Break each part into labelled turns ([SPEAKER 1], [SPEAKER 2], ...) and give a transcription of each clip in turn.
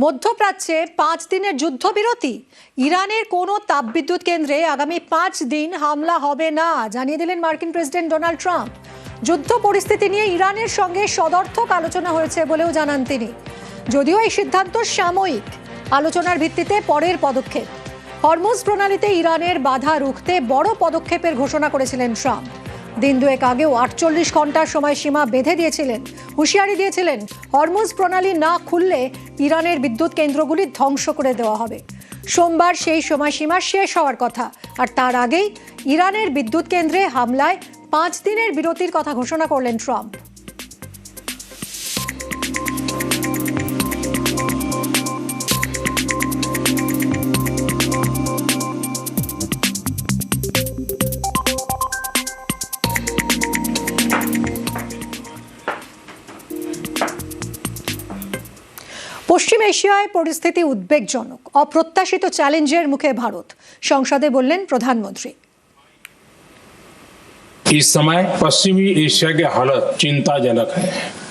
[SPEAKER 1] মধ্যপ্রাচ্যে 5 দিনের যুদ্ধবিরতি। ইরানের কোনো তাপবিদ্যুৎ কেন্দ্রে আগামী 5 দিন হামলা হবে না জানিয়ে দিলেন মার্কিন প্রেসিডেন্ট ডোনাল্ড ট্রাম্প। যুদ্ধ পরিস্থিতি নিয়ে ইরানের সঙ্গে সদর্থক আলোচনা হয়েছে বলেও জানান তিনি। যদিও এই সিদ্ধান্ত সাময়িক, আলোচনার ভিত্তিতে পরের পদক্ষেপ। হরমুজ প্রণালীতে ইরানের বাধা রুখতে বড় পদক্ষেপের ঘোষণা করেছিলেন ট্রাম্প। দিন দুয়েক আগেও 48 ঘন্টার সময়সীমা বেঁধে দিয়েছিলেন, হুঁশিয়ারি দিয়েছিলেন হরমুজ প্রণালী না খুললে ইরানের বিদ্যুৎ কেন্দ্রগুলি ধ্বংস করে দেওয়া হবে। সোমবার সেই সময়সীমা শেষ হওয়ার কথা, আর তার আগেই ইরানের বিদ্যুৎ কেন্দ্রে হামলায় 5 দিনের বিরতির কথা ঘোষণা করলেন ট্রাম্প। পশ্চিম এশিয়ায় পরিস্থিতি উদ্বেগজনক, অপ্রত্যাশিত চ্যালেঞ্জের মুখে ভারত, সংসদে বললেন প্রধানমন্ত্রী।
[SPEAKER 2] इस समय पश्चिमी एशिया के हालत चिंताजनक है।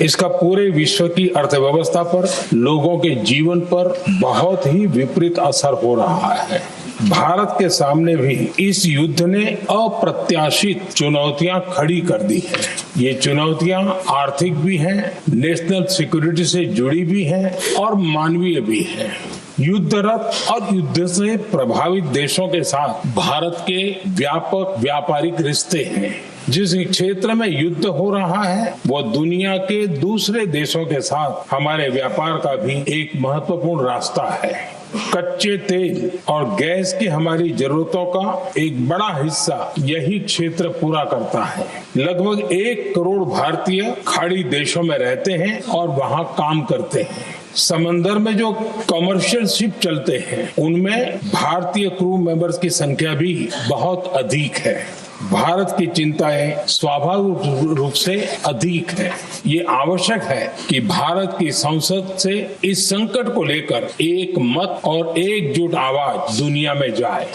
[SPEAKER 2] इसका पूरे विश्व की अर्थव्यवस्था पर, लोगों के जीवन पर बहुत ही विपरीत असर हो रहा है। भारत के सामने भी इस युद्ध ने अप्रत्याशित चुनौतियां खड़ी कर दी है। ये चुनौतियां आर्थिक भी हैं, नेशनल सिक्योरिटी से जुड़ी भी हैं और मानवीय भी हैं। युद्धरत और युद्ध से प्रभावित देशों के साथ भारत के व्यापक व्यापारिक रिश्ते हैं। जिस क्षेत्र में युद्ध हो रहा है वो दुनिया के दूसरे देशों के साथ हमारे व्यापार का भी एक महत्वपूर्ण रास्ता है। कच्चे तेल और गैस की हमारी जरूरतों का एक बड़ा हिस्सा यही क्षेत्र पूरा करता है। लगभग 1 करोड़ भारतीय खाड़ी देशों में रहते हैं और वहां काम करते हैं। समंदर में जो कमर्शियल शिप चलते हैं उनमें भारतीय क्रू मेंबर्स की संख्या भी बहुत अधिक है। भारत की चिंताएं स्वाभाविक रूप से अधिक है। ये आवश्यक है कि भारत की संसद से इस संकट को लेकर एक मत और एकजुट आवाज दुनिया में जाए।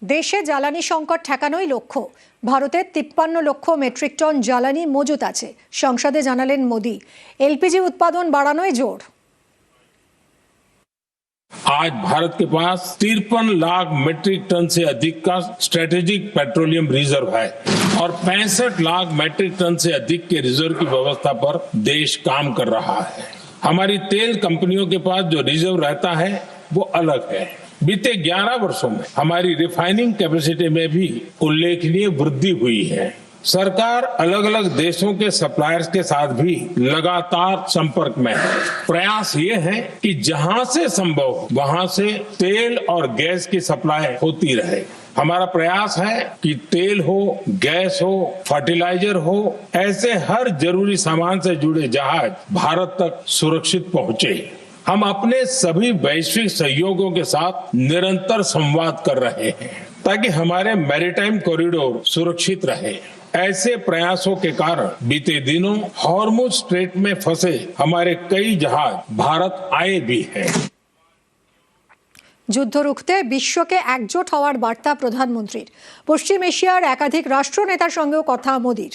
[SPEAKER 1] দেশে জ্বালানি সংকট ঠেকানোই লক্ষ্য। ভারতের 53 লক্ষ মেট্রিক টন জ্বালানি মজুত আছে, সংসদে জানালেন মোদি। এলপিজি উৎপাদন বাড়ানোয় জোর।
[SPEAKER 2] आज भारत के पास 53 लाख मेट्रिक टन से अधिक का स्ट्रेटेजिक पेट्रोलियम रिजर्व है और 65 लाख मेट्रिक टन से अधिक के रिजर्व की व्यवस्था पर देश काम कर रहा है। हमारी तेल कंपनियों के पास जो रिजर्व रहता है वो अलग है। बीते 11 वर्षों में हमारी रिफाइनिंग कैपेसिटी में भी उल्लेखनीय वृद्धि हुई है। सरकार अलग अलग देशों के सप्लायर्स के साथ भी लगातार संपर्क में है। प्रयास ये है कि जहां से संभव वहां से तेल और गैस की सप्लाई होती रहे। हमारा प्रयास है कि तेल हो, गैस हो, फर्टिलाइजर हो, ऐसे हर जरूरी सामान से जुड़े जहाज भारत तक सुरक्षित पहुंचे। हम अपने सभी वैश्विक सहयोगियों के साथ निरंतर संवाद कर रहे हैं ताकि हमारे मैरीटाइम कॉरिडोर सुरक्षित रहे। ऐसे प्रयासों के कारण बीते दिनों हॉर्मुज स्ट्रेट में फंसे हमारे कई जहाज भारत आए भी हैं।
[SPEAKER 1] যুদ্ধ রুখতে বিশ্বকে একজোট হওয়ার বার্তা প্রধানমন্ত্রীর। পশ্চিম এশিয়ার একাধিক রাষ্ট্রনেতার সঙ্গেও কথা মোদির।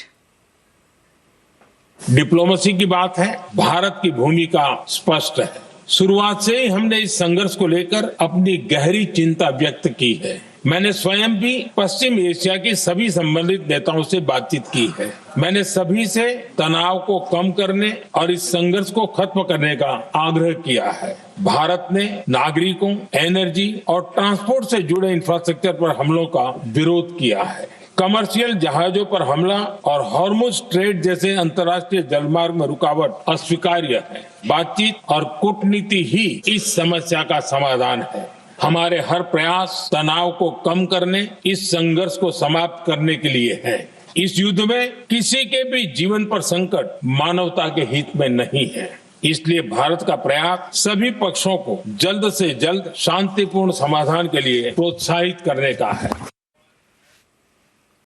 [SPEAKER 2] डिप्लोमेसी की बात है, भारत की भूमिका स्पष्ट है। शुरुआत से ही हमने इस संघर्ष को लेकर अपनी गहरी चिंता व्यक्त की है। मैंने स्वयं भी पश्चिम एशिया के सभी संबंधित नेताओं से बातचीत की है। मैंने सभी से तनाव को कम करने और इस संघर्ष को खत्म करने का आग्रह किया है। भारत ने नागरिकों, एनर्जी और ट्रांसपोर्ट से जुड़े इंफ्रास्ट्रक्चर पर हमलों का विरोध किया है। कमर्शियल जहाजों पर हमला और हॉर्मुज स्ट्रेट जैसे अंतर्राष्ट्रीय जलमार्ग में रुकावट अस्वीकार्य है। बातचीत और कूटनीति ही इस समस्या का समाधान है। हमारे हर प्रयास तनाव को कम करने, इस संघर्ष को समाप्त करने के लिए है। इस युद्ध में किसी के भी जीवन पर संकट मानवता के हित में नहीं है। इसलिए भारत का प्रयास सभी पक्षों को जल्द से जल्द शांतिपूर्ण समाधान के लिए प्रोत्साहित करने का है।